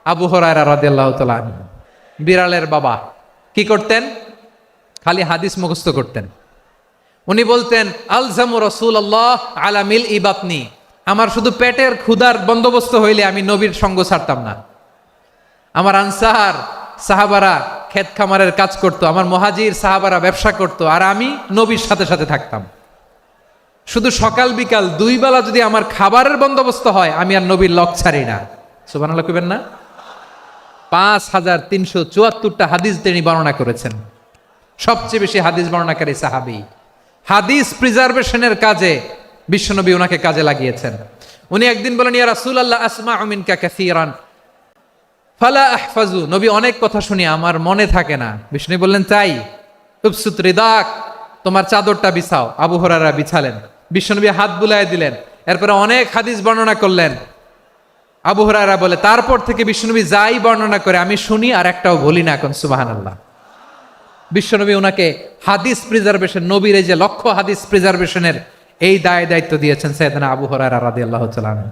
আবু হুরায়রা রাদিয়াল্লাহু তাআলা আনহু, বিড়ালের বাবা। কি করতেন? খালি হাদিস মুখস্থ করতেন। উনি বলতেন, আলজামু রাসূলুল্লাহ আলা মিল ইবাতনি, আমার শুধু পেটের ক্ষুধার বন্দোবস্ত হইলে আমি নবীর সঙ্গ ছাড়তাম না। আমার আনসার সাহাবারা ক্ষেত খামারের কাজ করতো, আমার মুহাজির সাহাবারা ব্যবসা করতো, আর আমি নবীর সাথে সাথে থাকতাম। শুধু সকাল বিকাল দুই বেলা যদি আমার খাবারের বন্দোবস্ত হয়, আমি আর নবীর লক ছাড়ি না। সুবহানাল্লাহ কইবেন না? 5374টা হাদিস তিনি বর্ণনা করেছেন। সবচেয়ে বেশি হাদিস বর্ণনাকারী সাহাবী। হাদিস প্রিজার্ভেশনের কাজে বিশ্বনবী ওনাকে কাজে লাগিয়েছেন। উনি একদিন বলেন, ইয়া রাসূলুল্লাহ আসমাউ মিনকা কাসীরান ফালা আহফাজু, নবী অনেক কথা শুনি আমার মনে থাকে না। বিষ্ণু বললেন, তাই? উবসুত রিদাক, তোমার চাদরটা বিছাও। আবু হুরায়রা বিছালেন, বিশ্বনবী হাত বুলায় দিলেন, এরপরে অনেক হাদিস বর্ণনা করলেন। আবু হুরায়রা বলে, তারপর থেকে বিশ্বনবী যাই বর্ণনা করে আমি শুনি আর একটাও বলি না। এখন সুবহানাল্লাহ। বিশ্বনবী ওনাকে হাদিস প্রিজার্ভেশন, নবীর এই যে লক্ষ্য হাদিস প্রিজার্ভেশনের এই দায় দায়িত্ব দিয়েছেন সাইয়েদনা আবু হুরায়রা রাদিয়াল্লাহু তাআলা।